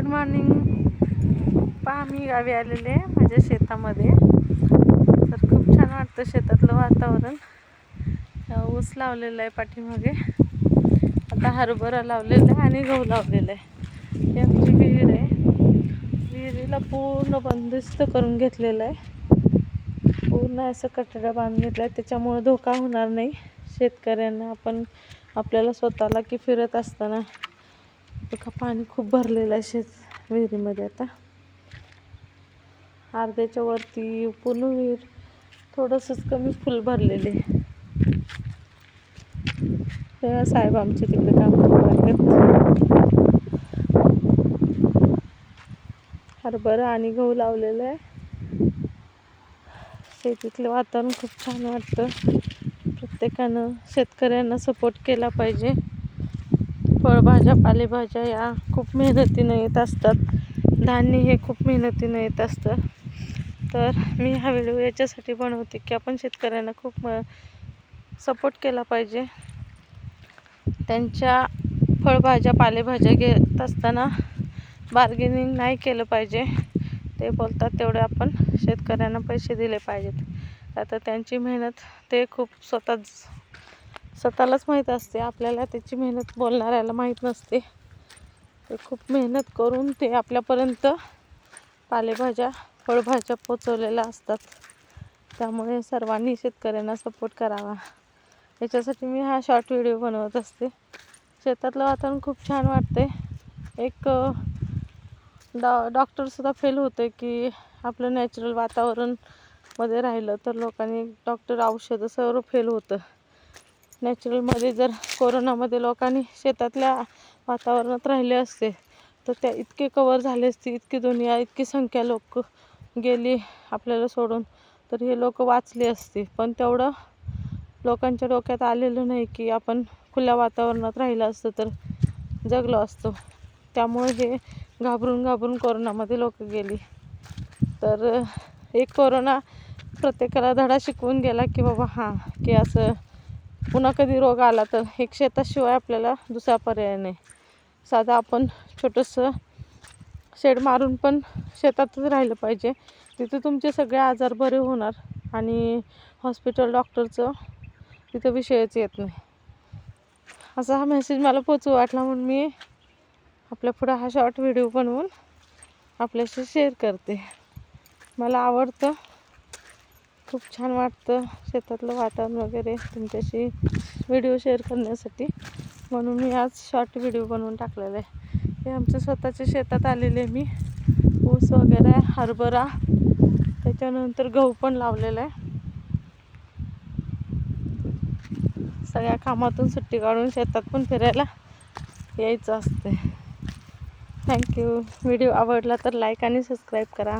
Morning. पहा मी गावी आलेले माझ्या शेतामध्ये. तर खूप छान वाटतं शेतातलं वातावरण. ऊस लावलेला आहे पाठीमागे. आता हरभरा लावलेला आहे आणि गहू लावलेला आहे. ही आमची विहीर आहे. विहिरीला पूर्ण बंदिस्त करून घेतलेलं आहे. पूर्ण असं कठडा बांधून घेतला आहे, त्याच्यामुळे धोका होणार नाही शेतकऱ्यांना. आपल्याला स्वतःला की फिरत असताना बघा पाणी खूप भरलेलं आहे शेत विहिरीमध्ये. आता अर्ध्याच्या वरती पूर्ण विहीर थोडंसंच कमी फुल भरलेले. तेव्हा साहेब आमचे तिकडे काम करतात. हरभरा आणि गहू लावलेलं आहे. शेतीतलं वातावरण खूप छान वाटतं. प्रत्येकानं शेतकऱ्यांना सपोर्ट केला पाहिजे. फळभाज्या पालेभाज्या या खूप मेहनतीनं येत असतात. धान्य हे खूप मेहनतीनं येत असतं. तर मी हा व्हिडिओ याच्यासाठी बनवते की आपण शेतकऱ्यांना खूप सपोर्ट केला पाहिजे. त्यांच्या फळभाज्या पालेभाज्या घेत असताना बार्गेनिंग नाही केलं पाहिजे. ते बोलतात तेवढे आपण शेतकऱ्यांना पैसे दिले पाहिजेत. आता त्यांची मेहनत ते खूप स्वतःलाच माहीत असते. आपल्याला त्याची मेहनत बोलणाऱ्याला माहीत नसते. ते खूप मेहनत करून ते आपल्यापर्यंत पालेभाज्या फळभाज्या पोचवलेल्या असतात. त्यामुळे सर्वांनी शेतकऱ्यांना सपोर्ट करावा. याच्यासाठी मी हा शॉर्ट व्हिडिओ बनवत असते. शेतातलं वातावरण खूप छान वाटते. एक डॉक्टरसुद्धा फेल होते की आपलं नॅचरल वातावरण मध्ये राहिलं तर लोकांनी डॉक्टर औषधं सर्व फेल होतं. नॅचरलमध्ये जर कोरोनामध्ये लोकांनी शेतातल्या वातावरणात राहिले असते तर त्या इतके कवर झाले असते, इतकी दुनिया इतकी संख्या लोक गेली आपल्याला सोडून, तर हे लोक वाचले असते. पण तेवढं लोकांच्या डोक्यात आलेलं नाही की आपण खुल्या वातावरणात राहिलं असतं तर जगलो असतो. त्यामुळे हे घाबरून कोरोनामध्ये लोक गेली. तर एक कोरोना प्रत्येकाला धडा शिकवून गेला की बाबा की असं पुन्हा कधी रोग आला तर एक शेताशिवाय आपल्याला दुसरा पर्याय नाही. साधा आपण छोटंसं शेड मारून पण शेतातच राहिलं पाहिजे. तिथे तुमचे सगळे आजार बरे होणार आणि हॉस्पिटल डॉक्टरचं तिथं विषयच येत नाही. असा हा मेसेज मला पोचू वाटला म्हणून मी आपल्या पुढं हा शॉर्ट व्हिडिओ बनवून आपल्याशी शेअर करते. मला आवडतं, खूप छान वाटतं शेतातलं वातावरण वगैरे तुमच्याशी व्हिडिओ शेअर करण्यासाठी. म्हणून मी आज शॉर्ट व्हिडिओ बनवून टाकलेला आहे. हे आमच्या स्वतःच्या शेतात आलेले मी. ऊस वगैरे हरभरा त्याच्यानंतर गहू पण लावलेला आहे. सगळ्या कामातून सुट्टी काढून शेतात पण फिरायला यायचं असते. थँक्यू. व्हिडिओ आवडला तर लाईक आणि सबस्क्राईब करा.